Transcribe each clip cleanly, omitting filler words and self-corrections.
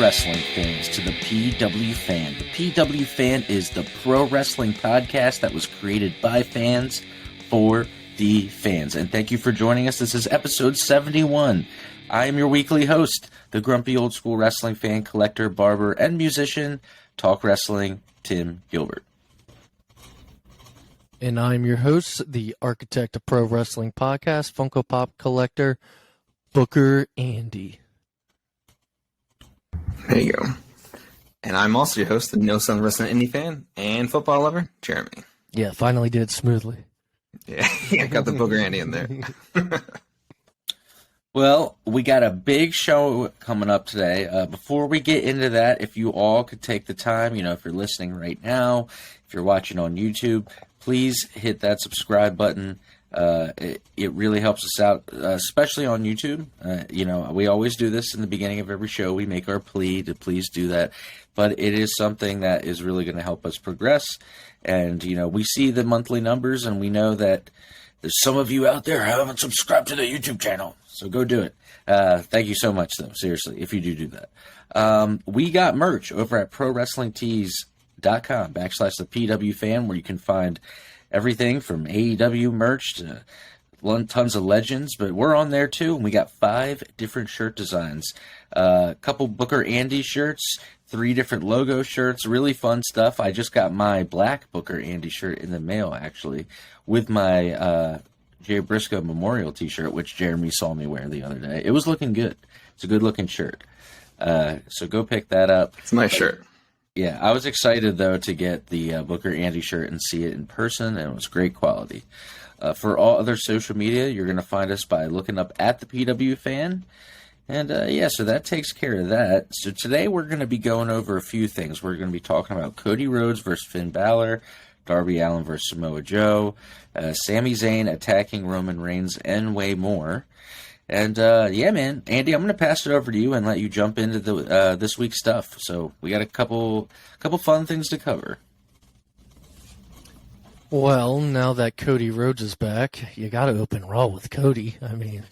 wrestling fans to the PW Fan. The PW Fan is the pro wrestling podcast that was created by fans for the fans. And thank you for joining us. This is episode 71. I am your weekly host, the grumpy old school wrestling fan, collector, barber, and musician, Talk Wrestling, Tim Gilbert. And I'm your host, the architect of pro wrestling podcast, Funko Pop collector, Booker Andy. There you go. And I'm also your host, the No Sun Wrestling Indie fan and football lover, Jeremy. Yeah, finally did it smoothly. Yeah, got the Booker Andy in there. Well, we got a big show coming up today. Before we get into that, if you all could take the time, if you're listening right now, if you're watching on YouTube, please hit that subscribe button. It really helps us out, especially on YouTube. We always do this in the beginning of every show. We make our plea to please do that. But it is something that is really going to help us progress. And, we see the monthly numbers, and we know that there's some of you out there who haven't subscribed to the YouTube channel. So go do it. Thank you so much, though, seriously, if you do that. We got merch over at ProWrestlingTees.com/the PW Fan, where you can find everything from AEW merch to tons of legends, but we're on there too, and we got 5 different shirt designs. A couple Booker Andy shirts, 3 different logo shirts, really fun stuff. I just got my black Booker Andy shirt in the mail, actually, with my Jay Briscoe Memorial t-shirt, which Jeremy saw me wear the other day. It was looking good. It's a good-looking shirt. So go pick that up. It's my shirt. Yeah, I was excited, though, to get the Booker Andy shirt and see it in person, and it was great quality. For all other social media, you're going to find us by looking up at the PW Fan. And, so that takes care of that. So today we're going to be going over a few things. We're going to be talking about Cody Rhodes versus Finn Balor, Darby Allin versus Samoa Joe, Sami Zayn attacking Roman Reigns, and way more. And, man, Andy, I'm going to pass it over to you and let you jump into the this week's stuff. So we got a couple fun things to cover. Well, now that Cody Rhodes is back, you got to open Raw with Cody. I mean,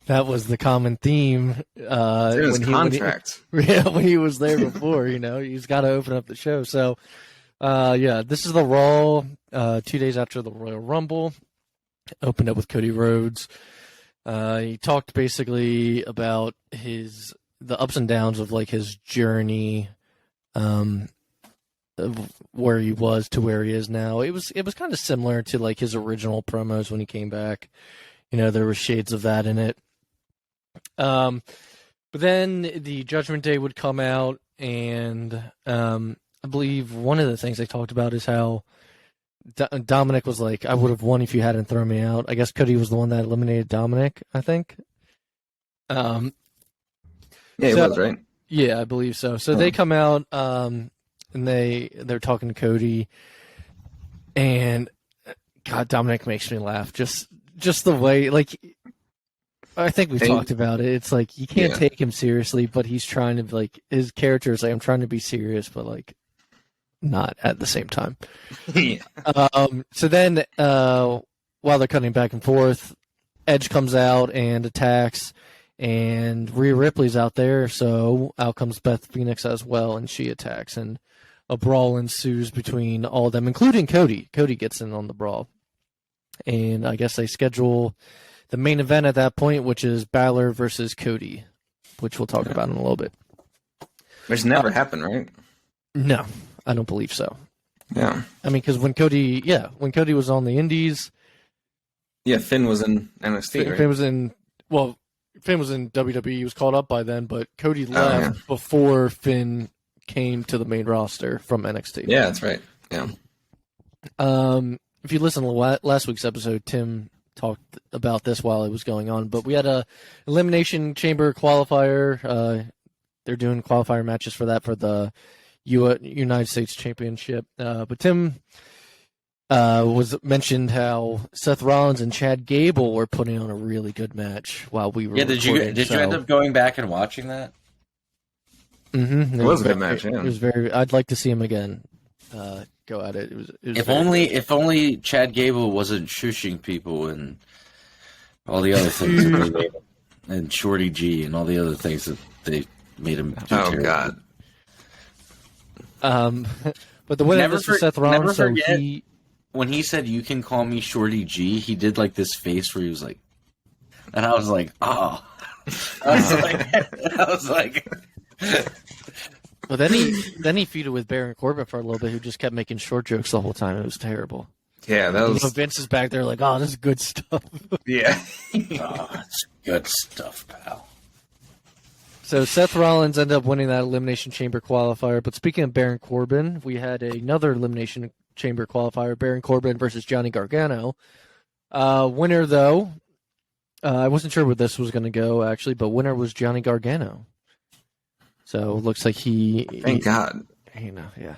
that was the common theme. His contract. When he was there before, he's got to open up the show. So, this is the Raw 2 days after the Royal Rumble. Opened up with Cody Rhodes. He talked basically about the ups and downs of his journey, of where he was to where he is now. It was kind of similar to his original promos when he came back. There were shades of that in it. But then the Judgment Day would come out, and I believe one of the things they talked about is how Dominic was like, I would have won if you hadn't thrown me out. I guess Cody was the one that eliminated Dominic, I think. Yeah, he was, right? Yeah, I believe so. So they come out, and they're talking to Cody, and God, Dominic makes me laugh. Just the way, I think we've talked about it. It's you can't take him seriously, but he's trying to, his character is I'm trying to be serious, but not at the same time. So then, while they're cutting back and forth, Edge comes out and attacks, and Rhea Ripley's out there, so out comes Beth Phoenix as well, and she attacks, and a brawl ensues between all of them, including Cody. Cody gets in on the brawl, and I guess they schedule the main event at that point, which is Balor versus Cody, which we'll talk about in a little bit. Which never happened, right? No. I don't believe so. Yeah. I mean, because when Cody was on the Indies. Yeah, Finn was in NXT, right? Finn was in WWE. He was called up by then, but Cody left before Finn came to the main roster from NXT. Yeah, that's right. Yeah. If you listen to last week's episode, Tim talked about this while it was going on, but we had a Elimination Chamber qualifier. They're doing qualifier matches for that for the United States Championship. But Tim was mentioned how Seth Rollins and Chad Gable were putting on a really good match while we were. Yeah, did you end up going back and watching that? Mm-hmm. It was a good match. Yeah. It was very. I'd like to see him again. Go at it. It was if only Chad Gable wasn't shushing people and all the other things, and Shorty G and all the other things that they made him do. Oh God. But the winner of this was Seth Rollins. Never So forget when he said, "You can call me Shorty G," he did like this face where he was like, and I was like, "Oh," I was like. But then he feuded with Baron Corbin for a little bit, who just kept making short jokes the whole time. It was terrible. Yeah, that was. Vince is back there like, "Oh, this is good stuff." Yeah, Oh, it's good stuff, pal. So Seth Rollins ended up winning that Elimination Chamber qualifier. But speaking of Baron Corbin, we had another Elimination Chamber qualifier: Baron Corbin versus Johnny Gargano. Winner though, I wasn't sure where this was going to go actually, but winner was Johnny Gargano. So it looks like thank God. Yeah.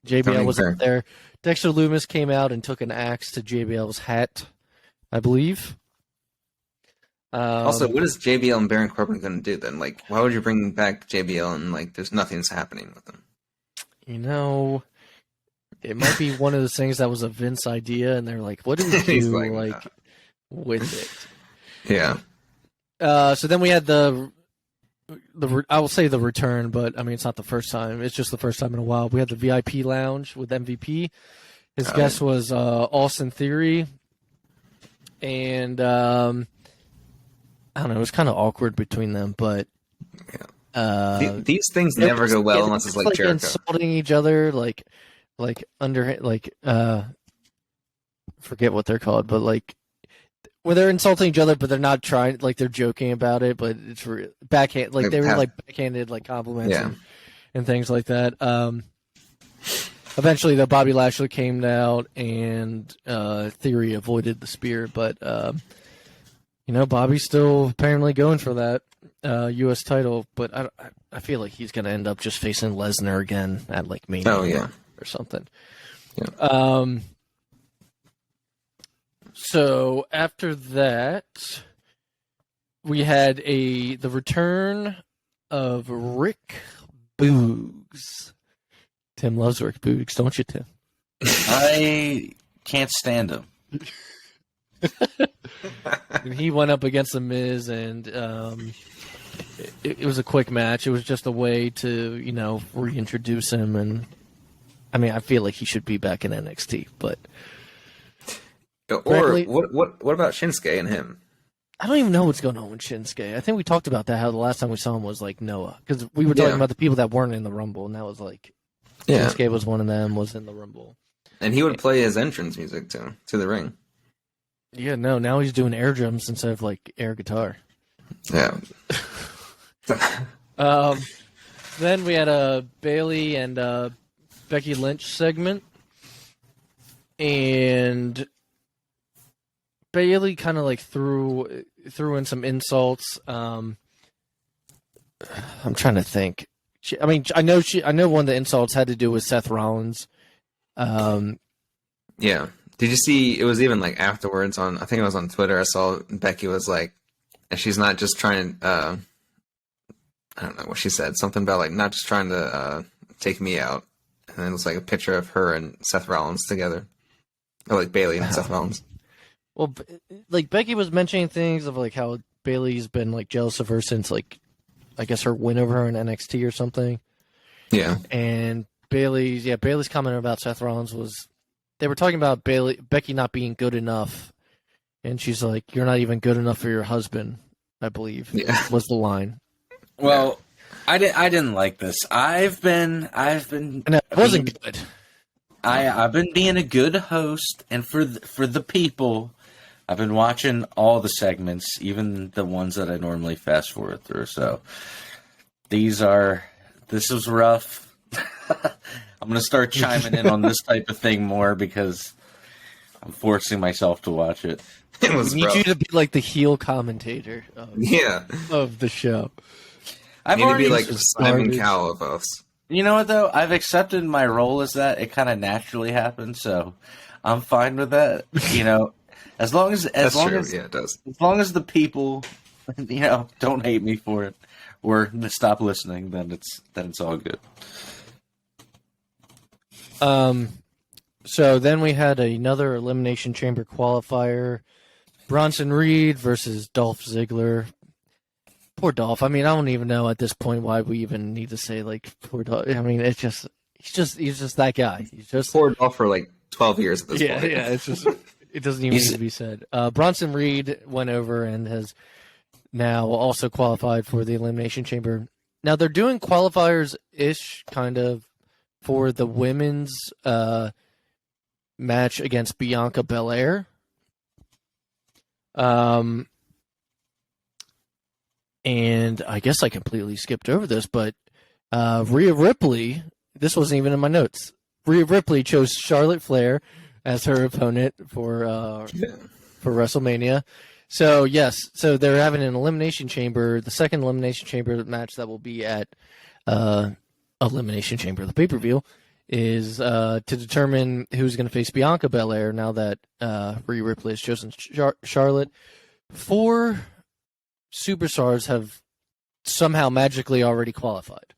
JBL was up there. Dexter Lumis came out and took an axe to JBL's hat, I believe. Also, what is JBL and Baron Corbin going to do then? Like, why would you bring back JBL and like there's nothing's happening with them? It might be one of those things that was a Vince idea, and they're like, "What do we do with it?" Yeah. So then we had I will say the return, but I mean it's not the first time. It's just the first time in a while. We had the VIP lounge with MVP. His guest was Austin Theory, and I don't know. It was kind of awkward between them, but these things never go well unless it's like Jericho insulting each other, forget what they're called, but like where they're insulting each other, but they're not trying, like they're joking about it, but it's backhand, like they were like backhanded, like compliments and things like that. Eventually, the Bobby Lashley came out and Theory avoided the spear, but Bobby's still apparently going for that U.S. title, but I feel like he's going to end up just facing Lesnar again at like Mania or something. Yeah. So after that, we had the return of Rick Boogs. Tim loves Rick Boogs, don't you, Tim? I can't stand him. He went up against The Miz, and it was a quick match. It was just a way to, reintroduce him. And I mean, I feel like he should be back in NXT, but. Or what about Shinsuke and him? I don't even know what's going on with Shinsuke. I think we talked about that, how the last time we saw him was like Noah. Because we were talking about the people that weren't in the Rumble, and that was like Shinsuke was one of them, was in the Rumble. And he would play his entrance music to the ring. Yeah, no, now he's doing air drums instead of like air guitar. Yeah. Then we had a Bayley and Becky Lynch segment. And Bayley kind of like threw in some insults. I'm trying to think. I know one of the insults had to do with Seth Rollins. Yeah. Did you see? It was even like afterwards I think it was on Twitter. I saw Becky was like, and she's not just trying. I don't know what she said. Something about like not just trying to take me out. And then it was like a picture of her and Seth Rollins together, or like Bayley and Seth Rollins. Well, like Becky was mentioning things of like how Bayley's been like jealous of her since like I guess her win over her in NXT or something. Yeah. And Bayley's comment about Seth Rollins was they were talking about Becky not being good enough, and she's like, "You're not even good enough for your husband," I believe. Yeah. Was the line. Well, I didn't like this. I've been. No, it wasn't good. I've been being a good host, and for the people, I've been watching all the segments, even the ones that I normally fast forward through. So this was rough. I'm going to start chiming in on this type of thing more because I'm forcing myself to watch it. It was we need you to be like the heel commentator of the show. You need to be like Simon Cowell of us. You know what, though? I've accepted my role as that. It kind of naturally happens, so I'm fine with that. As long as it does. As long as the people, don't hate me for it or stop listening, then it's all good. So then we had another Elimination Chamber qualifier, Bronson Reed versus Dolph Ziggler. Poor Dolph. I mean, I don't even know at this point why we even need to say like poor Dolph. I mean, it's just he's just that guy. He's just poured off for like 12 years at this yeah, point. yeah. It's just it doesn't even need to be said. Bronson Reed went over and has now also qualified for the Elimination Chamber. Now they're doing qualifiers ish kind of for the women's match against Bianca Belair. And I guess I completely skipped over this, but Rhea Ripley, this wasn't even in my notes. Rhea Ripley chose Charlotte Flair as her opponent for WrestleMania. So yes, so they're having an Elimination Chamber, the second Elimination Chamber match that will be at Elimination Chamber, the pay-per-view, is to determine who's going to face Bianca Belair now that Rhea Ripley has chosen Charlotte. 4 superstars have somehow magically already qualified.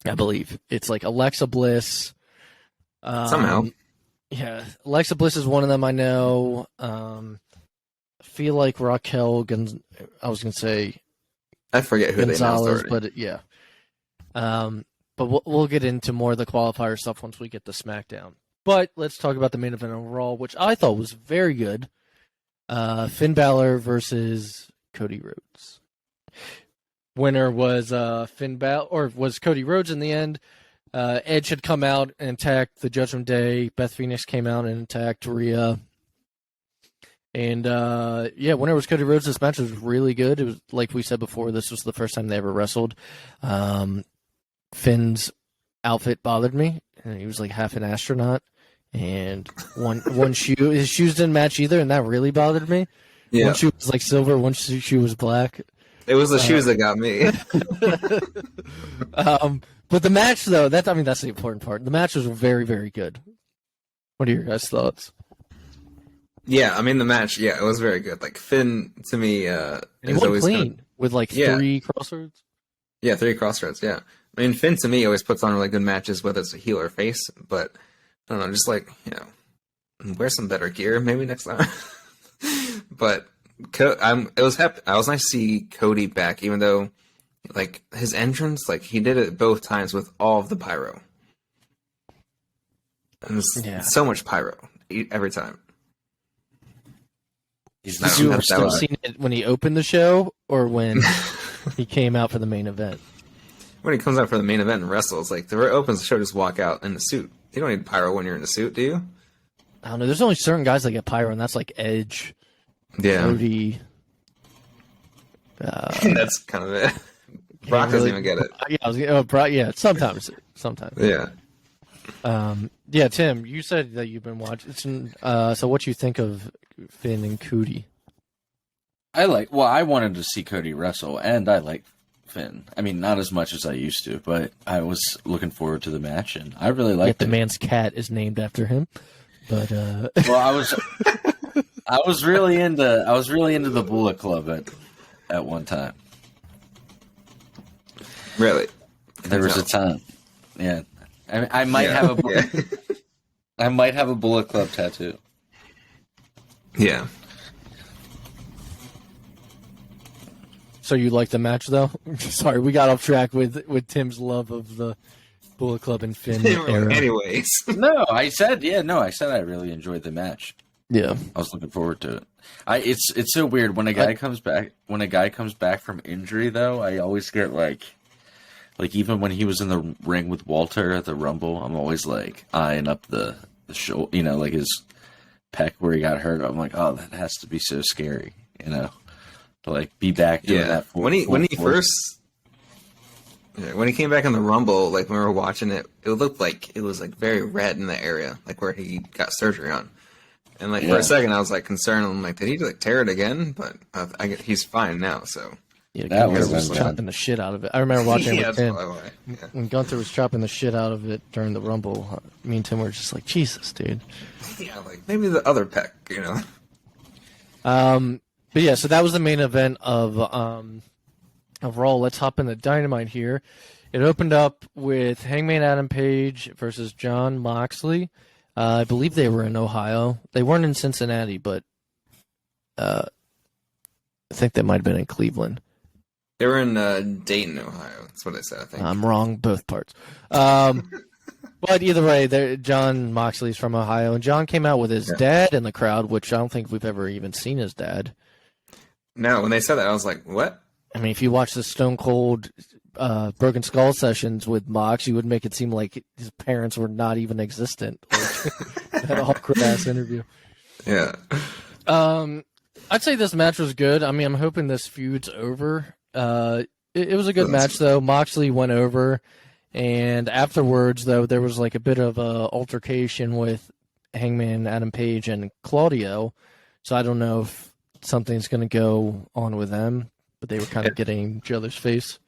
I believe it's like Alexa Bliss. Somehow. Yeah, Alexa Bliss is one of them I know. I feel like Raquel, I was going to say I forget who Gonzalez, they announced already. but yeah. But we'll get into more of the qualifier stuff once we get to SmackDown. But let's talk about the main event overall, which I thought was very good. Finn Balor versus Cody Rhodes. Winner was Finn Balor, or was Cody Rhodes in the end. Edge had come out and attacked the Judgment Day. Beth Phoenix came out and attacked Rhea. And winner was Cody Rhodes. This match was really good. It was like we said before, this was the first time they ever wrestled. Finn's outfit bothered me. And he was like half an astronaut. And one shoe, his shoes didn't match either, and that really bothered me. Yeah. One shoe was like silver, one shoe was black. It was the shoes that got me. But the match, though, that's the important part. The match was very, very good. What are your guys' thoughts? Yeah, I mean, the match, it was very good. Like, Finn, to me, And he is won always clean with like 3 crossroads. Yeah, 3 crossroads, yeah. I mean, Finn, to me, always puts on really good matches, whether it's a heel or face, but, I don't know, just like, wear some better gear maybe next time. But I was nice to see Cody back, even though, like, his entrance, like, he did it both times with all of the pyro. It was so much pyro every time. Did you still seen it when he opened the show or when he came out for the main event? When he comes out for the main event and wrestles, like, the opens the show, just walk out in the suit. You don't need pyro when you're in a suit, do you? I don't know. There's only certain guys that get pyro, and that's like Edge, Cody. That's kind of it. Brock doesn't even get it. Sometimes. Yeah. Tim, you said that you've been watching. So what you think of Finn and Cody? I wanted to see Cody wrestle, and I like Finn. I mean, not as much as I used to, but I was looking forward to the match, and I really liked it. The man's cat is named after him. But I was really into the Bullet Club at one time. Really? There was a time. Yeah. I might have I might have a Bullet Club tattoo. Yeah. So you like the match, though? Sorry, we got off track with Tim's love of the Bullet Club and Finn era. Anyways. I said I really enjoyed the match. Yeah. I was looking forward to it. It's so weird when a guy comes back from injury, though. I always get like even when he was in the ring with Walter at the Rumble, I'm always like eyeing up the shoulder, like his pec where he got hurt. I'm like, oh, that has to be so scary, to like be back doing that. When he came back in the Rumble, like when we were watching it, it looked like it was like very red in the area, like where he got surgery on. And like for a second, I was like concerned. I'm like, did he like tear it again? But he's fine now. So that was chopping the shit out of it. I remember watching it with Tim. Yeah. When Gunther was chopping the shit out of it during the Rumble. Me and Tim were just like, Jesus, dude. Yeah, like maybe the other pec, But yeah, so that was the main event of Raw. Let's hop into Dynamite here. It opened up with Hangman Adam Page versus Jon Moxley. I believe they were in Ohio. They weren't in Cincinnati, but I think they might have been in Cleveland. They were in Dayton, Ohio. That's what I said, I think. I'm wrong, both parts. But either way, John Moxley's from Ohio, and John came out with his dad in the crowd, which I don't think we've ever even seen his dad. No, when they said that, I was like, what? I mean, if you watch the Stone Cold Broken Skull sessions with Mox, you would make it seem like his parents were not even existent. Like, that awkward-ass interview. Yeah. I'd say this match was good. I mean, I'm hoping this feud's over. It was a good match, though. Moxley went over. And afterwards, though, there was like a bit of a altercation with Hangman Adam Page and Claudio. So I don't know if something's going to go on with them, but they were kind of getting each other's face.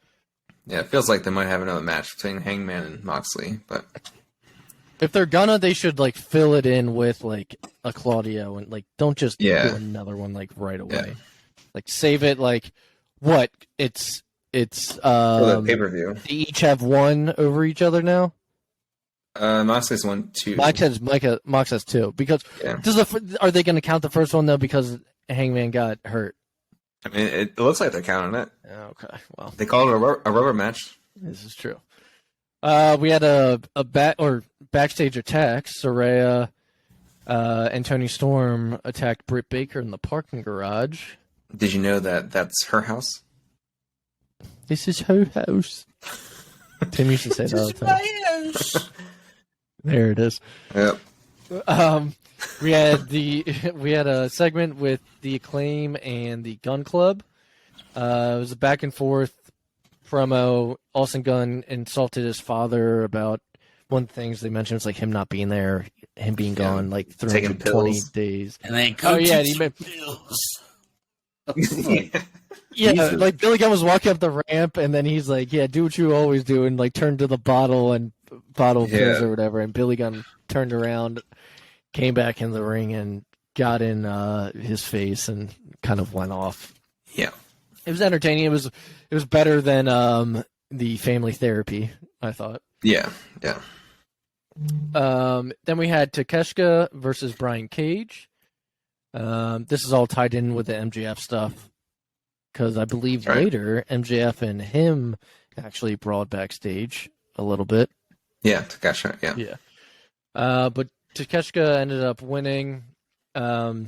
Yeah, it feels like they might have another match between Hangman and Moxley, but if they're gonna, they should like fill it in with like a Claudio and like don't just do another one like right away. Yeah. Like save it like what? It's for the pay-per-view. They each have one over each other now. Moxley's 1, 2. Mox has 2 because are they going to count the first one though because Hangman got hurt? I mean, it looks like they're counting it. Okay, well they called it a rubber match. This is true. We had a backstage attack. Saraya and Tony Storm attacked Britt Baker in the parking garage. Did you know that that's her house? This is her house. Tim used to say that all the time. My house. There it is. Yep. We had a segment with the Acclaim and the Gun Club. It was a back and forth promo. Austin Gunn insulted his father about one of the things they mentioned was like him not being there, him being gone like 320 days. And then pills. Yeah, like Billy Gunn was walking up the ramp, and then he's like, "Yeah, do what you always do," and like turned to the bottle pills or whatever. And Billy Gunn turned around, came back in the ring, and got in his face, and kind of went off. Yeah, it was entertaining. It was better than the family therapy, I thought. Yeah. Then we had Takeshita versus Brian Cage. This is all tied in with the MJF stuff. Because I believe later MJF and him actually brawled backstage a little bit. Yeah, Takeshita, yeah. But Takeshita ended up winning. Hey,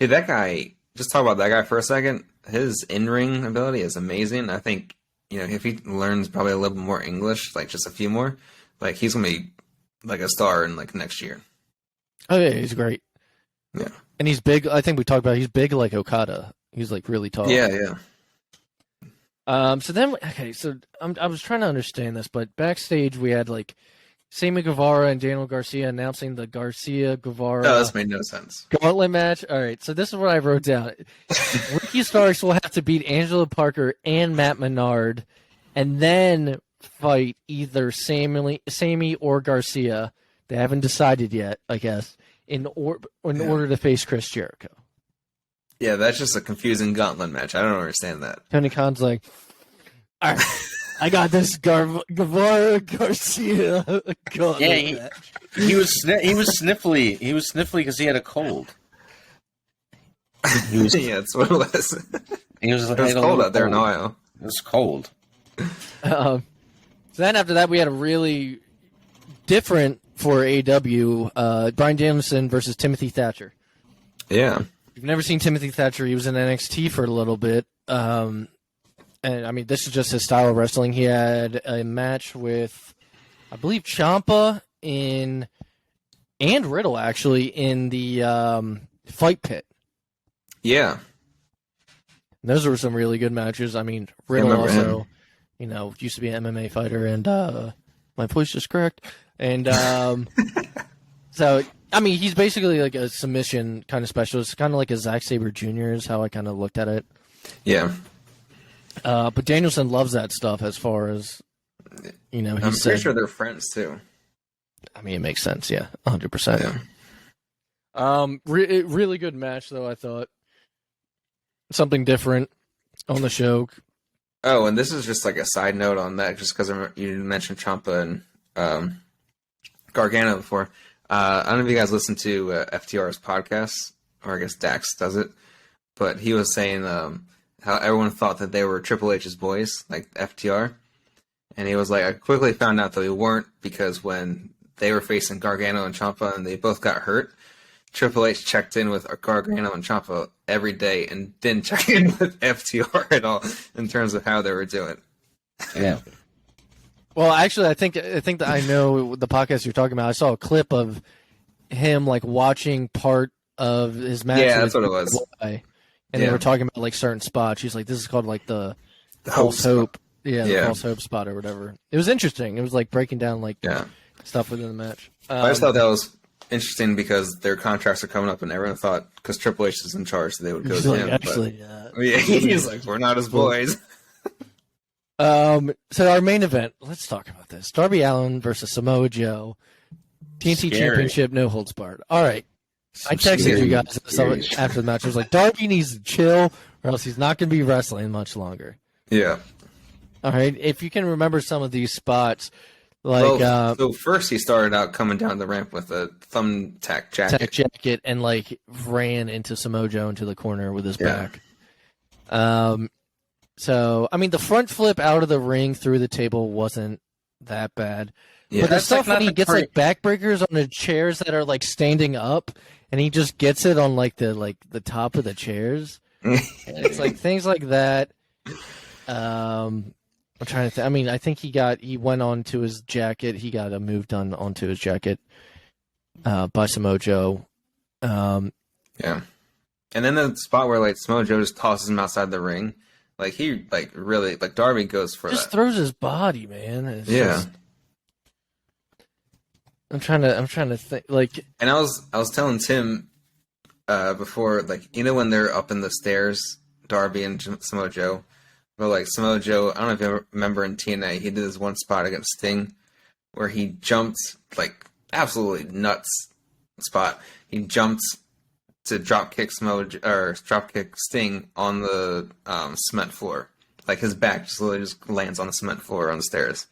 that guy, just talk about that guy for a second. His in-ring ability is amazing. I think, if he learns probably a little bit more English, like just a few more, like he's going to be like a star in like next year. Oh, yeah, he's great. Yeah. And he's big. I think we talked about he's big like Okada. He's like really tall. Yeah. So then, so I was trying to understand this, but backstage we had like Sammy Guevara and Daniel Garcia announcing the Garcia-Guevara. Oh, this made no sense. Gauntlet match. All right, so this is what I wrote down. Ricky Starks will have to beat Angela Parker and Matt Menard, and then fight either Sammy or Garcia. They haven't decided yet, I guess, in order to face Chris Jericho. Yeah, that's just a confusing gauntlet match. I don't understand that. Tony Khan's like, all right, I got this Guevara Garcia gauntlet match. He was sniffly. He was sniffly because he had a cold. Yeah, that's what it was. It was cold out there in Ohio. It was cold. So then after that, we had a really different for AEW, Bryan Danielson versus Timothy Thatcher. Yeah. You've never seen Timothy Thatcher. He was in NXT for a little bit. And, I mean, this is just his style of wrestling. He had a match with, I believe, Ciampa and Riddle, actually, in the Fight Pit. Yeah. And those were some really good matches. I mean, Riddle also, used to be an MMA fighter, and my voice is correct. And so... I mean, he's basically like a submission kind of specialist, kind of like a Zack Sabre Jr. is how I kind of looked at it. Yeah. But Danielson loves that stuff as far as, I'm pretty sure they're friends too. I mean, it makes sense. Yeah. 100%. Yeah. Really good match though, I thought. Something different on the show. Oh, and this is just like a side note on that, just because you mentioned Ciampa and Gargano before. I don't know if you guys listen to FTR's podcast, or I guess Dax does it, but he was saying how everyone thought that they were Triple H's boys, like FTR, And he was like, I quickly found out that we weren't, because when they were facing Gargano and Ciampa and they both got hurt, Triple H checked in with Gargano and Ciampa every day and didn't check in with FTR at all in terms of how they were doing. Yeah. Well, actually, I think that I know the podcast you're talking about. I saw a clip of him like watching part of his match. Yeah, that's what it was. And they were talking about like certain spots. He's like, this is called like the false hope. hope. Yeah, the false hope spot or whatever. It was interesting. It was like breaking down like stuff within the match. I just thought that was interesting because their contracts are coming up, and everyone thought because Triple H is in charge, they would go to him. Actually, he's like, we're not his boys. So our main event. Let's talk about this: Darby Allin versus Samoa Joe, TNT Championship, no holds barred. All right, I texted you guys after the match. I was like, Darby needs to chill, or else he's not going to be wrestling much longer. Yeah. All right, if you can remember some of these spots, like so first he started out coming down the ramp with a thumbtack jacket, and like ran into Samoa Joe into the corner with his back. So I mean, the front flip out of the ring through the table wasn't that bad. Yeah. But the stuff like when he gets like backbreakers on the chairs that are like standing up, and he just gets it on like the top of the chairs. It's like things like that. I'm trying to. I mean, I think he went onto his jacket. He got a move done onto his jacket by Samoa Joe. Yeah, and then the spot where like Samoa Joe just tosses him outside the ring, like he like really like Darby goes for just that. Throws his body, man. It's yeah. I'm trying to think like. And I was telling Tim before, like, you know when they're up in the stairs, Darby and Samoa Joe. But like Samoa Joe, I don't know if you remember in TNA, he did this one spot against Sting where he jumped, like, absolutely nuts spot. He jumped to dropkick Sting on the cement floor. Like his back just literally just lands on the cement floor on the stairs.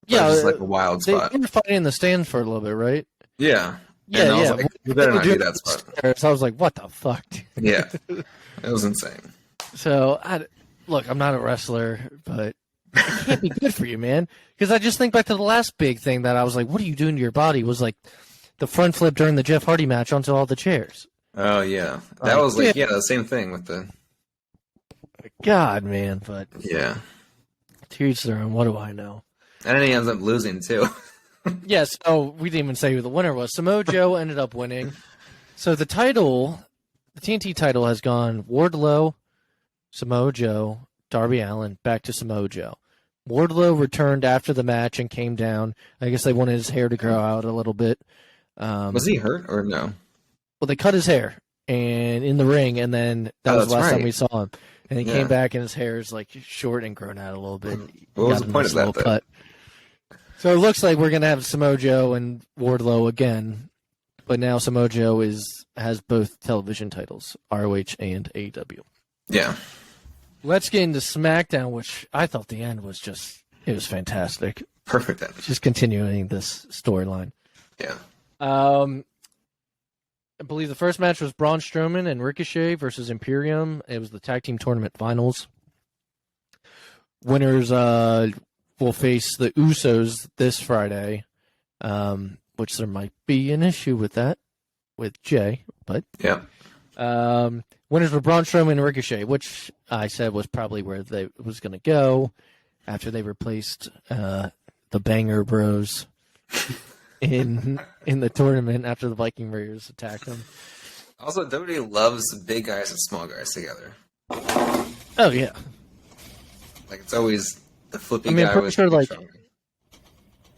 Yeah, it's like a wild spot. They were fighting in the stands for a little bit, right? Yeah. Yeah, and I was like, you better not do that spot. So I was like, what the fuck? Yeah. It was insane. So look, I'm not a wrestler, but it can't be good for you, man. Because I just think back to the last big thing that I was like, what are you doing to your body? Was like the front flip during the Jeff Hardy match onto all the chairs. Oh, yeah. That was like, the same thing with the... God, man, but... Yeah. To each their own, what do I know? And then he ends up losing, too. Yes, we didn't even say who the winner was. Samoa Joe ended up winning. So the TNT title has gone Wardlow, Samoa Joe, Darby Allin, back to Samoa Joe. Wardlow returned after the match and came down. I guess they wanted his hair to grow out a little bit. Was he hurt or no? Well, they cut his hair and in the ring, and then that was the last time we saw him. And he came back, and his hair is like short and grown out a little bit. What was the point of that? Cut. So it looks like we're gonna have Samoa Joe and Wardlow again, but now Samoa Joe has both television titles, ROH and AEW. Yeah. Let's get into SmackDown, which I thought the end was it was fantastic. Perfect end. Just continuing this storyline. Yeah. I believe the first match was Braun Strowman and Ricochet versus Imperium. It was the tag team tournament finals. Winners will face the Usos this Friday, which there might be an issue with that with Jay, but yeah. Winners were Braun Strowman and Ricochet, which I said was probably where they was going to go after they replaced the Banger Bros in the tournament after the Viking Raiders attacked them. Also, WWE loves big guys and small guys together. Oh yeah, like it's always the flippy guy with sure, like,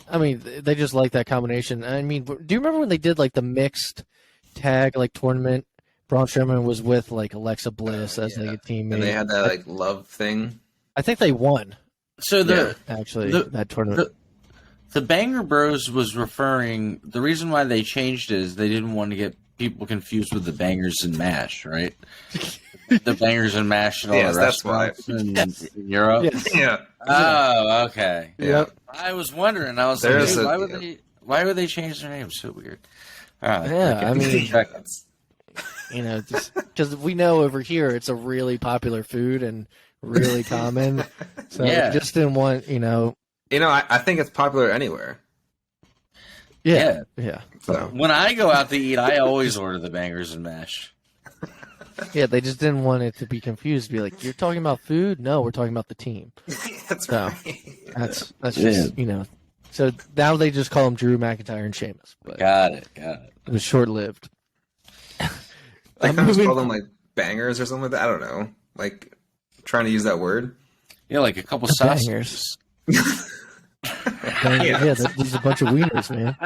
I mean, they just like that combination. I mean, do you remember when they did like the mixed tag like tournament? Braun Strowman was with like Alexa Bliss as like a teammate, and they had that like love thing. I think they won. So that tournament. The Banger Bros was referring. The reason why they changed it is they didn't want to get people confused with the Bangers and Mash, right? The Bangers and Mash and all the restaurants in Europe. Yes. Yeah. Oh, okay. Yep. I was wondering. I was like, why would they change their name? So weird. I mean, just because we know over here it's a really popular food and really common. So I just didn't want, I think it's popular anywhere. Yeah. So When I go out to eat, I always order the bangers and mash. Yeah, they just didn't want it to be confused. Be like, you're talking about food? No, we're talking about the team. that's So, right. That's just So now they just call him Drew McIntyre and Sheamus. But Got it. it was short lived. They kind of just call them like bangers or something like that. I don't know. Like trying to use that word. Yeah, like a couple Bangers. sausages. There's a bunch of wieners, man.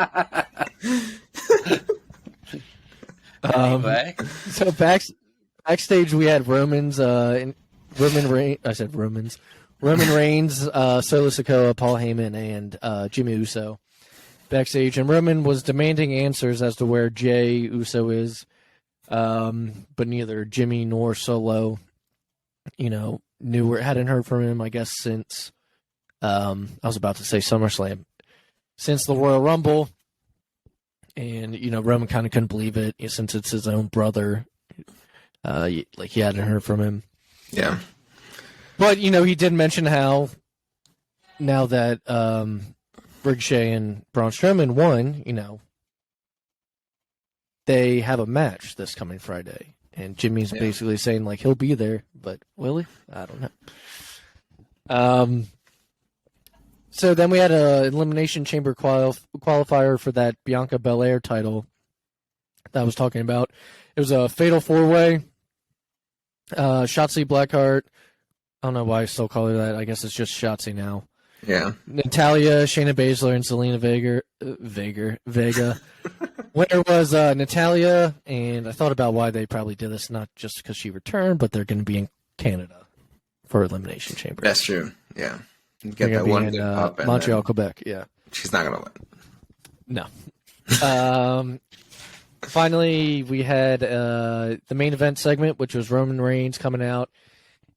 Anyway. So backstage we had Roman Reigns, Solo Sikoa, Paul Heyman, and Jimmy Uso backstage, and Roman was demanding answers as to where Jay Uso is, but neither Jimmy nor Solo, knew or hadn't heard from him. I guess since I was about to say SummerSlam, since the Royal Rumble, and Roman kind of couldn't believe it since it's his own brother. Like he hadn't heard from him. Yeah. But, he did mention how now that Ricochet and Braun Strowman won, they have a match this coming Friday. And Jimmy's basically saying, like, he'll be there, but will he? I don't know. So then we had an Elimination Chamber qualifier for that Bianca Belair title that I was talking about. It was a fatal four-way. Shotzi Blackheart. I don't know why I still call her that. I guess it's just Shotzi now. Yeah. Natalya, Shayna Baszler, and Selena Vega. Winner was Natalya, and I thought about why they probably did this, not just because she returned, but they're going to be in Canada for Elimination Chamber. That's true. Yeah. Get that one good pop in Montreal, Quebec. Yeah. She's not going to win. No. Finally, we had the main event segment, which was Roman Reigns coming out,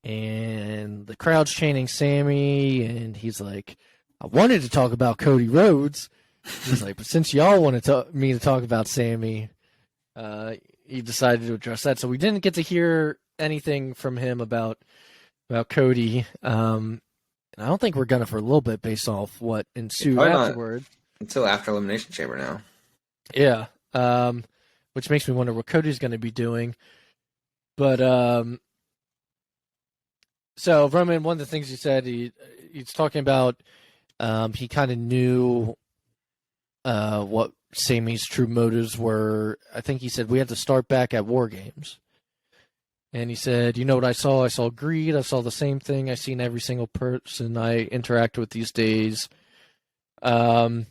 and the crowd's chanting Sami, and he's like, I wanted to talk about Cody Rhodes. He's like, but since y'all wanted me to talk about Sami, he decided to address that. So we didn't get to hear anything from him about Cody. And I don't think we're gonna for a little bit based off what ensued afterward. Until after Elimination Chamber now. Yeah. Which makes me wonder what Cody's going to be doing. But so Roman, one of the things he said, he's talking about he kind of knew what Sami's true motives were. I think he said we had to start back at War Games. And he said, you know what I saw? I saw greed. I saw the same thing I see in every single person I interact with these days. And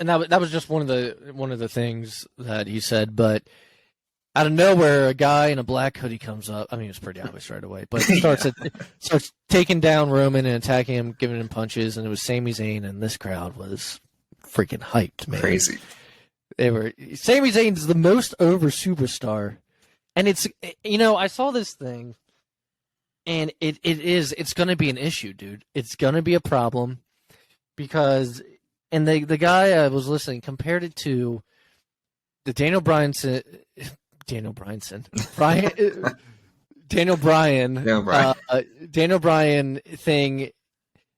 that was just one of the things that he said, but out of nowhere, a guy in a black hoodie comes up. I mean, it's pretty obvious right away, but starts taking down Roman and attacking him, giving him punches, and it was Sami Zayn, and this crowd was freaking hyped, man. Crazy. Sami Zayn is the most over superstar, and it's I saw this thing, and it's going to be an issue, dude. It's going to be a problem because. And the guy I was listening compared it to the Daniel Bryan thing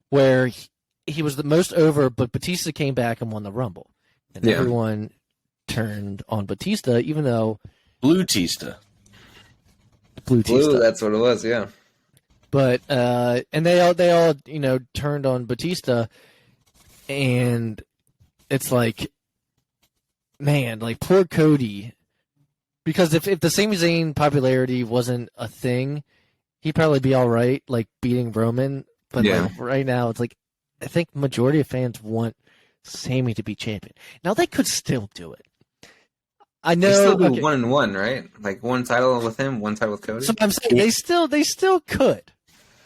where he was the most over, but Batista came back and won the Rumble, and everyone turned on Batista, even though Blue Tista. That's what it was, yeah. But and they all turned on Batista. And it's like, man, like poor Cody, because if the Sami Zayn popularity wasn't a thing, he'd probably be all right, like beating Roman. But like, right now, it's like I think majority of fans want Sami to be champion. Now they could still do it. I know they still do 1-1, right? Like one title with him, one title with Cody. So I'm saying they still could.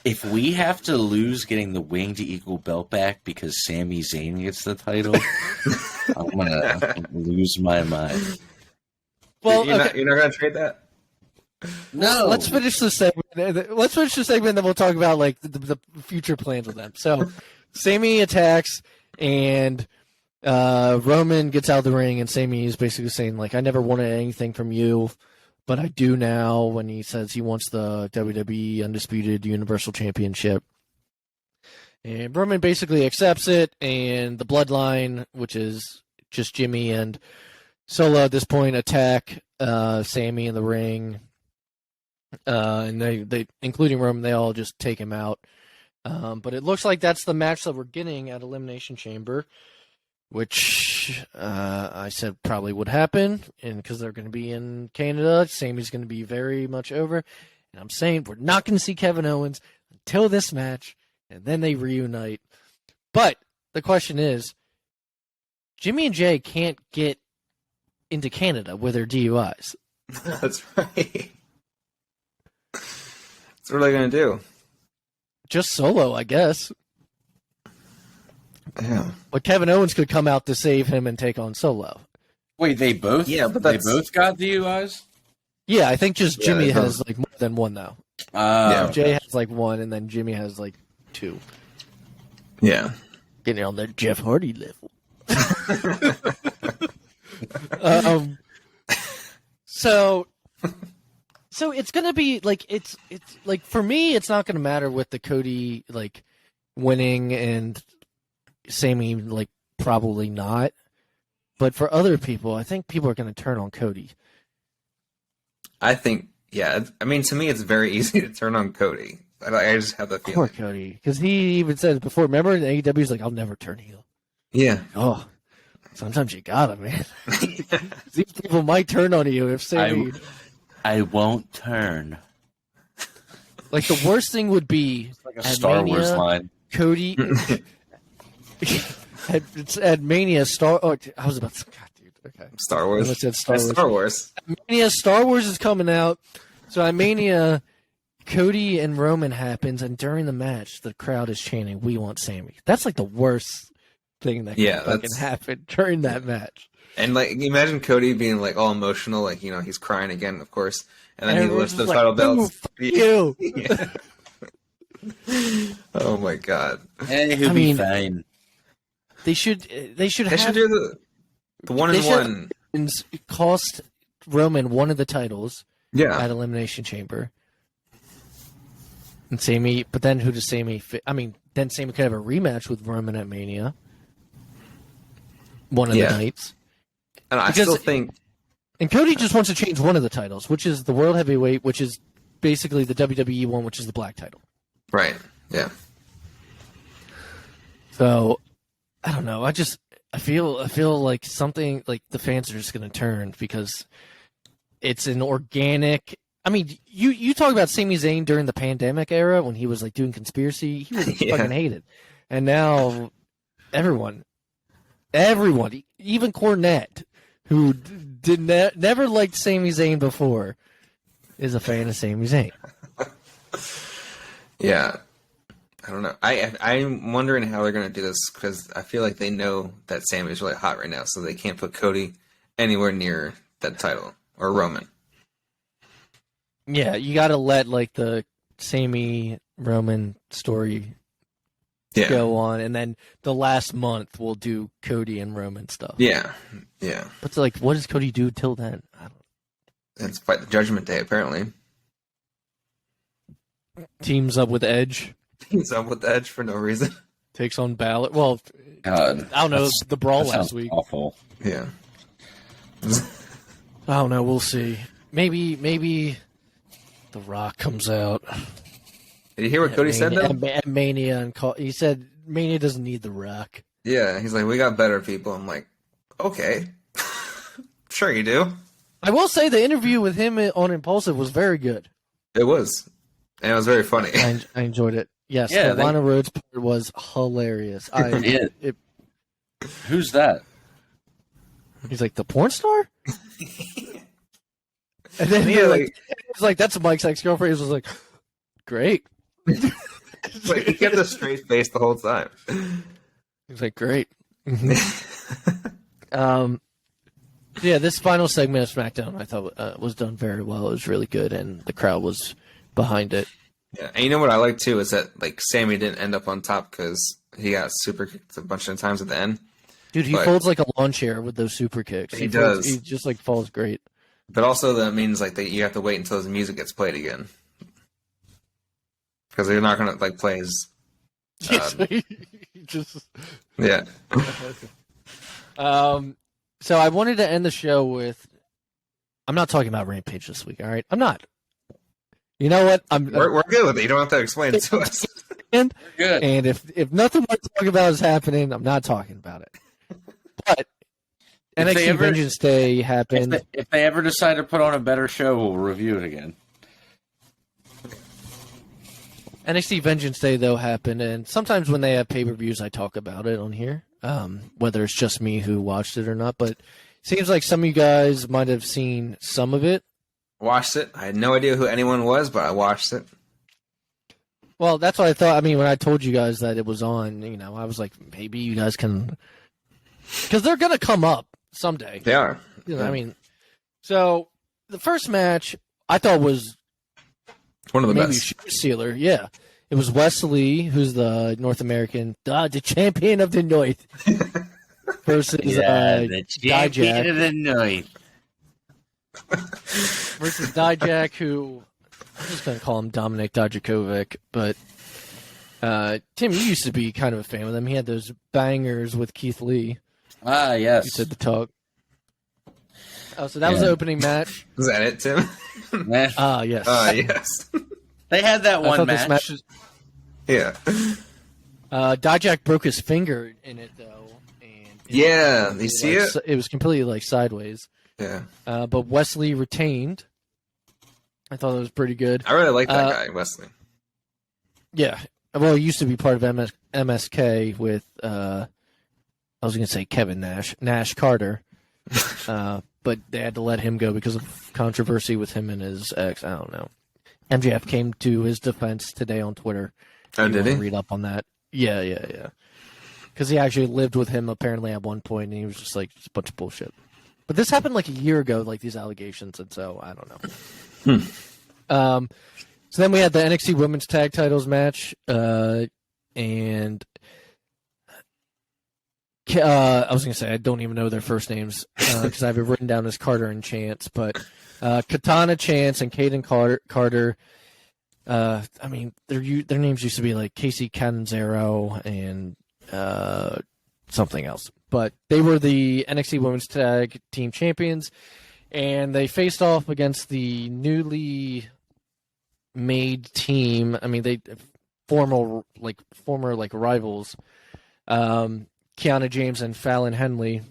If we have to lose getting the winged eagle belt back because Sami Zayn gets the title, I'm gonna lose my mind. Well, you're not gonna trade that. No. Let's finish the segment. Then we'll talk about like the future plans with them. So, Sami attacks, and Roman gets out of the ring, and Sami is basically saying like, "I never wanted anything from you." But I do now when he says he wants the WWE Undisputed Universal Championship. And Roman basically accepts it, and the Bloodline, which is just Jimmy and Solo at this point, attack Sami in the ring. And they, including Roman, they all just take him out. But it looks like that's the match that we're getting at Elimination Chamber, which I said probably would happen, and because they're going to be in Canada, Sami's going to be very much over. And I'm saying we're not going to see Kevin Owens until this match, and then they reunite. But the question is, Jimmy and Jay can't get into Canada with their DUIs. That's right. What are they going to do? Just Solo, I guess. Yeah. But Kevin Owens could come out to save him and take on Solo. Wait, they both? Yeah, but they both got DUIs? Yeah, I think just Jimmy Yeah, has like more than one now. Yeah. Jay has like one, and then Jimmy has like two. Yeah. Getting on that Jeff Hardy level. So it's gonna be like it's like for me, it's not gonna matter with the Cody like winning and Sami like probably not. But for other people, I think people are gonna turn on Cody. I think, yeah. I mean, to me, it's very easy to turn on Cody. I just have that Poor feeling. Cody, because he even said before. Remember, AEW's like, "I'll never turn heel." Yeah. Oh, sometimes you gotta, man. These people might turn on you if Sami. I won't turn. Like the worst thing would be Like a at Star Mania, Wars line. Cody at Mania Star. Oh, I was about to. God, dude. Okay. Star Wars. I said Star That's Wars. Star Wars. Mania Star Wars is coming out, so at Mania, Cody and Roman happens, and during the match, the crowd is chanting, "We want Sami." That's like the worst thing that can fucking happen during that match. And like, imagine Cody being like all emotional, like, you know, he's crying again, of course, and then he Everyone's lifts the just title like, belts. "Ooh, fuck you." Yeah. Oh my god. Hey, he'll I be mean, fine. They should They should do the one They and should- one. cost Roman one of the titles Yeah. at Elimination Chamber. And Sami, but then who does Sami fit? I mean, then Sami could have a rematch with Roman at Mania. One of the nights. And I Because- still think And Cody just wants to change one of the titles, which is the World Heavyweight, which is basically the WWE one, which is the black title. right. Yeah. So, I don't know. I feel like something like the fans are just going to turn because it's an organic. I mean, you talk about Sami Zayn during the pandemic era when he was like doing conspiracy. He was Yeah. fucking hated, and now everyone, even Cornette, who never liked Sami Zayn before, is a fan of Sami Zayn. Yeah. I don't know. I'm wondering how they're going to do this because I feel like they know that Sami is really hot right now, so they can't put Cody anywhere near that title or Roman. Yeah, you got to let like the Sami Roman story Yeah. go on, and then the last month we'll do Cody and Roman stuff. Yeah. Yeah. But it's like, what does Cody do till then? I don't. It's Fight the Judgment Day, apparently. Teams up with Edge, He's up with Edge for no reason. takes on Balor. Well, God, I don't know the brawl that last sounds week. awful. Yeah. I don't know. We'll see. Maybe The Rock comes out. Did you hear what Cody said, though? At Mania, and he said Mania doesn't need The Rock. Yeah, he's like, we got better people. I'm like, okay. Sure you do. I will say the interview with him on Impulsive was very good. It was. And it was very funny. I enjoyed it. Yes, Yeah, the Lana Rhodes part was hilarious. Yeah. Who's that? He's like, the porn star? And then Yeah, he's like, that's Mike's ex-girlfriend. He was like, great. Like, he kept a straight face the whole time. He's like, great. Yeah, this final segment of SmackDown I thought was done very well. It was really good, and the crowd was behind it. Yeah, and you know what I like too is that like Sami didn't end up on top because he got super kicked a bunch of times at the end. Dude, he But- folds like a lawn chair with those super kicks. He folds- does. He just like falls great. But also that means like that you have to wait until his music gets played again because they're not gonna like play his Just Yeah. So I wanted to end the show with. I'm not talking about Rampage this week. All right, I'm not. You know what? We're good with it. You don't have to explain it to us. And, Good. and if nothing we're talking about is happening, I'm not talking about it. But If they NXT ever- Vengeance Day happened. If they ever decide to put on a better show, we'll review it again. NXT Vengeance Day, though, happened, and sometimes when they have pay-per-views, I talk about it on here, whether it's just me who watched it or not, but it seems like some of you guys might have seen some of it. Watched it. I had no idea who anyone was, but I watched it. Well, that's what I thought. I mean, when I told you guys that it was on, I was like, maybe you guys can... Because they're going to come up someday. They are. I mean, so the first match I thought was One of the maybe best. shoe sealer. Yeah, it was Wesley, who's the North American, the champion of the North, versus the champion Dijak. of the night. Versus Dijak, who I'm just gonna call him Dominic Dijakovic, but Tim, you used to be kind of a fan with him. He had those bangers with Keith Lee. Ah, yes. You said the talk. Oh, so that was the opening match. Is that it, Tim? Yes. Yes. They had that I one thought match. this match was, Yeah. Dijak broke his finger in it though, and Yeah. You see it? It was completely like sideways. Yeah. But Wesley retained. I thought it was pretty good. I really like that guy, Wesley. Yeah. Well, he used to be part of MSK with I was going to say Kevin Nash Carter, but they had to let him go because of controversy with him and his ex. I don't know. MJF came to his defense today on Twitter. Oh, You did wanna he? Read up on that. Yeah. Because he actually lived with him apparently at one point, and he was just like, it's a bunch of bullshit. But this happened like a year ago, like these allegations, and so I don't know. So then we had the NXT Women's Tag Titles match, and I was going to say I don't even know their first names because I have it written down as Carter and Chance, but Katana Chance and Caden Carter. I mean, their names used to be like Casey Catanzaro and something else, but they were the NXT Women's Tag Team Champions, and they faced off against the newly made team. I mean, they former rivals, Kiana James and Fallon Henley,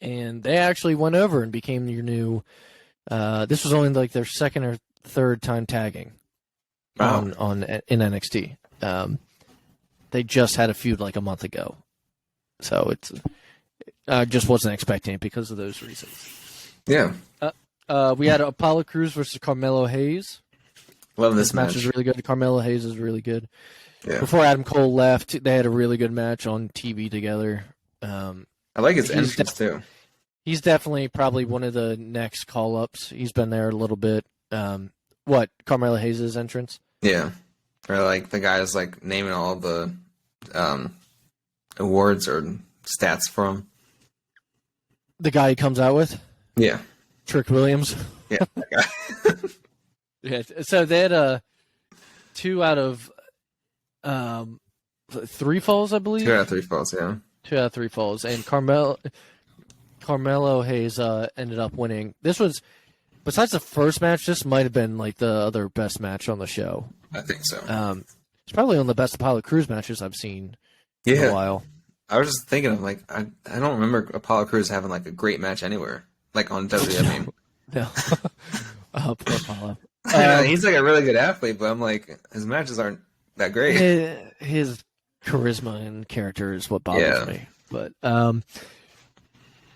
and they actually went over and became your new. This was only like their second or third time tagging in NXT. They just had a feud like a month ago, so it's I just wasn't expecting it because of those reasons. Yeah. We had Apollo Crews versus Carmelo Hayes. Love this match match. is really good. Carmelo Hayes is really good. Yeah. Before Adam Cole left, they had a really good match on TV together. I like his he's entrance too. He's definitely probably one of the next call-ups. He's been there a little bit. What, Carmelo Hayes' entrance? Yeah. Or like the guy's like naming all the awards or stats for him. The guy he comes out with? Yeah. Trick Williams. Yeah. That guy. Yeah. So they had 2 out of 3 falls, I believe. 2 out of 3 falls, yeah. 2 out of 3 falls. And Carmelo Hayes ended up winning. This was, besides the first match, this might have been like the other best match on the show. I think so. It's probably one of the best Apollo Crews matches I've seen in a while. I was just thinking of like I don't remember Apollo Crews having like a great match anywhere. Like on WWE. No. Poor Apollo. He's like a really good athlete, but I'm like his matches aren't that great. His charisma and character is what bothers me. But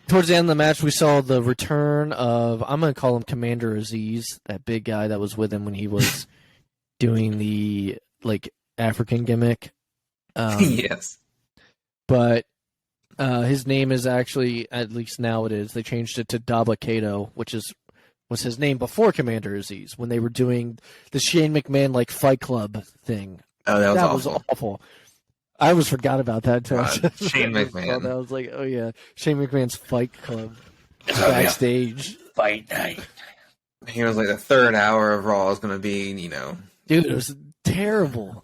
towards the end of the match, we saw the return of, I'm going to call him Commander Aziz, that big guy that was with him when he was doing the like African gimmick. Yes. But his name is actually, at least now it is, they changed it to Daba Kato, which was his name before Commander Aziz, when they were doing the Shane McMahon like Fight Club thing. Oh, that was that awful. was awful. I almost forgot about that too. Shane McMahon. I was like, oh yeah, Shane McMahon's Fight Club backstage. Fight night. He was like the third hour of Raw is going to be, Dude, it was terrible.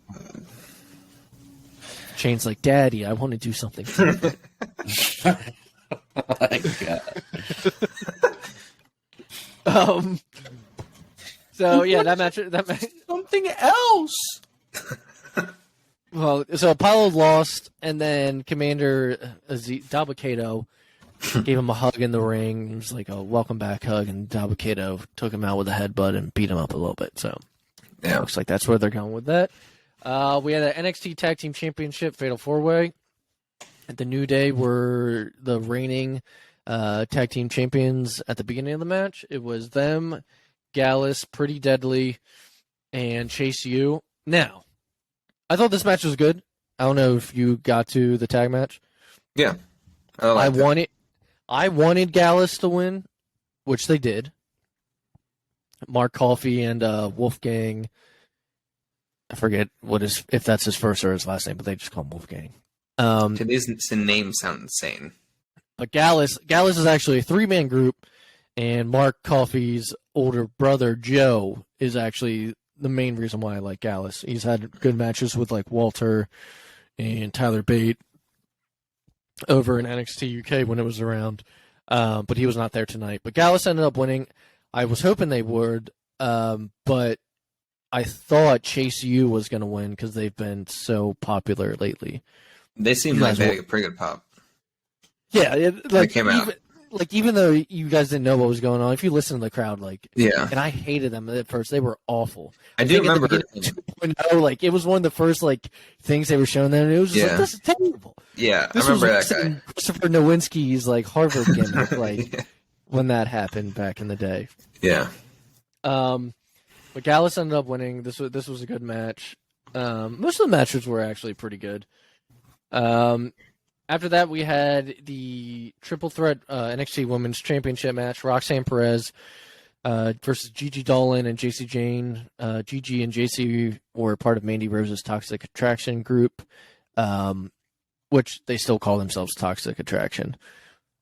Shane's like, Daddy, I want to do something. Oh my God. So yeah, that match. Something else. Well, so Apollo lost, and then Commander Dabba-Kato gave him a hug in the ring. It was like a welcome back hug, and Dabba-Kato took him out with a headbutt and beat him up a little bit. So Yeah. looks like that's where they're going with that. We had an NXT Tag Team Championship Fatal 4-Way. And the New Day were the reigning tag team champions at the beginning of the match. It was them, Gallus, Pretty Deadly, and Chase U. Now, I thought this match was good. I don't know if you got to the tag match. Yeah. I wanted Gallus to win, which they did. Mark Coffey and Wolfgang. I forget if that's his first or his last name, but they just call him Wolfgang. Today's name sound insane. But Gallus is actually a 3-man group, and Mark Coffey's older brother Joe is actually the main reason why I like Gallus. He's had good matches with like Walter and Tyler Bate over in NXT UK when it was around, but he was not there tonight. But Gallus ended up winning. I was hoping they would, but I thought Chase U was going to win because they've been so popular lately. They seem like they had a pretty good pop. Yeah, even though you guys didn't know what was going on, if you listen to the crowd, and I hated them at first. They were awful. I do remember 2.0, like, it was one of the first things they were showing them, and it was just like, this is terrible. Yeah, this I remember that guy. Christopher Nowinski's Harvard gimmick, when that happened back in the day. Yeah. But Gallus ended up winning. This was a good match. Most of the matches were actually pretty good. After that, we had the triple threat NXT Women's Championship match: Roxanne Perez versus Gigi Dolan and JC Jane. Gigi and JC were part of Mandy Rose's Toxic Attraction group, which they still call themselves Toxic Attraction.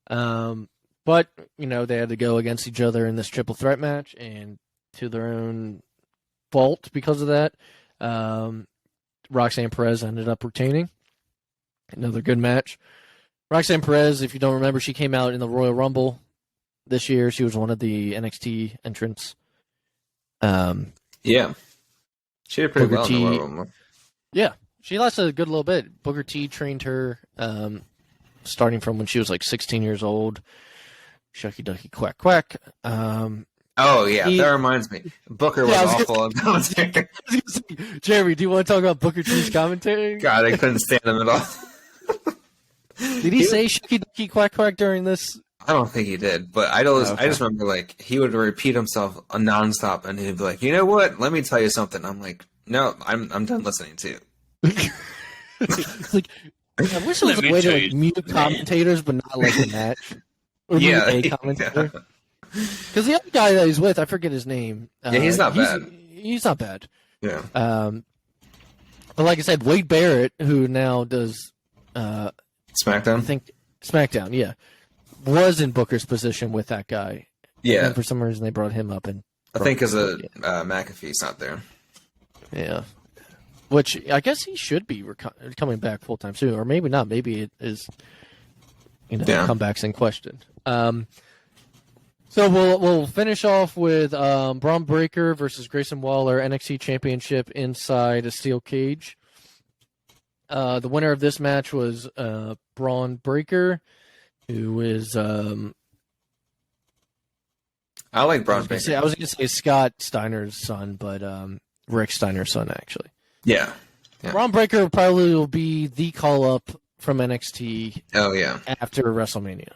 But they had to go against each other in this triple threat match, and to their own fault because of that, Roxanne Perez ended up retaining. Another good match. Roxanne Perez, if you don't remember, she came out in the Royal Rumble this year. She was one of the NXT entrants. Yeah. She did pretty well in the Royal Rumble. Yeah. She lasted a good little bit. Booker T trained her starting from when she was 16 years old. Shucky Ducky Quack Quack. Oh, yeah, that reminds me. Booker was awful on commentary. Jeremy, do you want to talk about Booker T's commentary? God, I couldn't stand him at all. Did he say Shucky Ducky Quack Quack during this? I don't think he did, but I just remember he would repeat himself nonstop, and he'd be like, "You know what? Let me tell you something." I'm like, "No, I'm done listening to you." It's I wish there was a way to mute commentators, but not a match. Or mute a commentator. Because the other guy that he's with, I forget his name. Yeah, he's not bad. He's not bad. Yeah. But like I said, Wade Barrett, who now does SmackDown? I think SmackDown, yeah, was in Booker's position with that guy. Yeah. And for some reason, they brought him up. And I think because McAfee's not there. Yeah. Which I guess he should be coming back full time soon, or maybe not. Maybe it is, comebacks in question. So we'll finish off with Braun Breaker versus Grayson Waller NXT Championship inside a steel cage. The winner of this match was Braun Breaker, who is I like Braun Breaker. I was going to say Scott Steiner's son, but Rick Steiner's son actually. Yeah. Braun Breaker probably will be the call up from NXT. Oh yeah. After WrestleMania.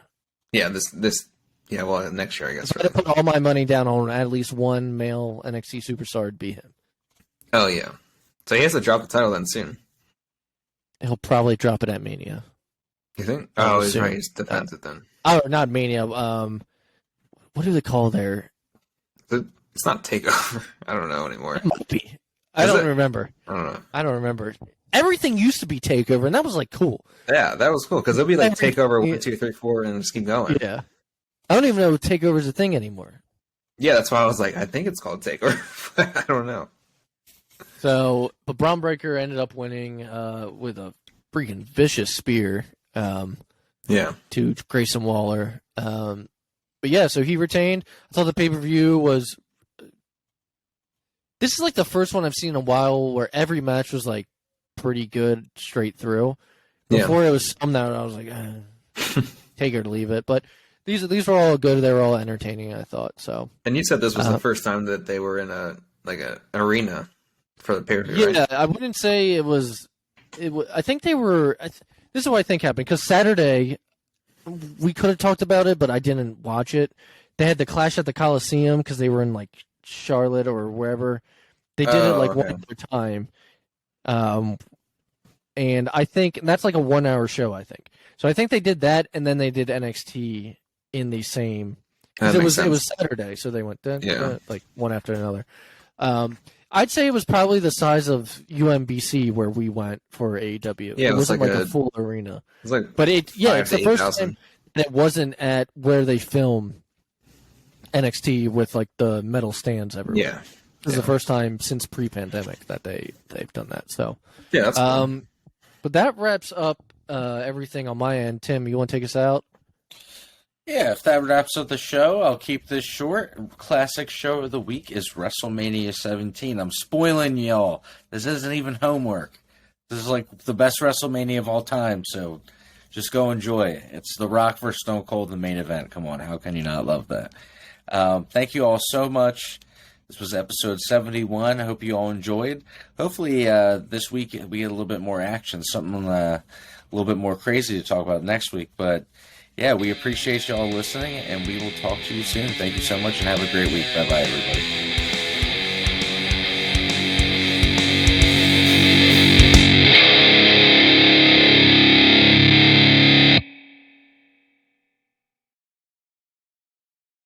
Yeah. This. Yeah, well, next year, I guess. I put all my money down on at least one male NXT superstar to be him. Oh, yeah. So he has to drop the title then soon. He'll probably drop it at Mania. You think? Oh, he's right. He defends it then. Oh, not Mania. What do they call there? It's not TakeOver. I don't know anymore. It might be. I don't remember. I don't know. Everything used to be TakeOver, and that was cool. Yeah, that was cool because it'll be TakeOver 1, 2, 3, 4, and just keep going. Yeah. I don't even know if TakeOver is a thing anymore. Yeah, that's why I was like, I think it's called TakeOver. I don't know. So, but Braun Breaker ended up winning with a freaking vicious spear to Grayson Waller. But yeah, so he retained. I thought the pay-per-view was... This is like the first one I've seen in a while where every match was like pretty good straight through. Before it was some that I was like, take it or leave it. But these were all good. They were all entertaining, I thought. So. And you said this was the first time that they were in an arena for the pay-per-view, right? Yeah, I wouldn't say it was. I think they were. This is what I think happened because Saturday we could have talked about it, but I didn't watch it. They had the Clash at the Coliseum because they were in like Charlotte or wherever. They did it like one other time. And I think that's like a 1 hour show, I think. So I think they did that, and then they did NXT in the same. It was Saturday, so they went like one after another. I'd say it was probably the size of UMBC where we went for AEW. Yeah, it wasn't like a full arena. It was like, but it's the first time that wasn't at where they film NXT with like the metal stands everywhere. Yeah. This is the first time since pre-pandemic that they've done that. So yeah, that's cool. But that wraps up everything on my end. Tim, you want to take us out? Yeah, if that wraps up the show, I'll keep this short. Classic show of the week is WrestleMania 17. I'm spoiling y'all. This isn't even homework. This is like the best WrestleMania of all time, so just go enjoy it. It's The Rock versus Stone Cold, the main event. Come on, how can you not love that? Thank you all so much. This was episode 71. I hope you all enjoyed. Hopefully this week we get a little bit more action, something a little bit more crazy to talk about next week. But yeah, we appreciate you all listening, and we will talk to you soon. Thank you so much, and have a great week. Bye-bye, everybody.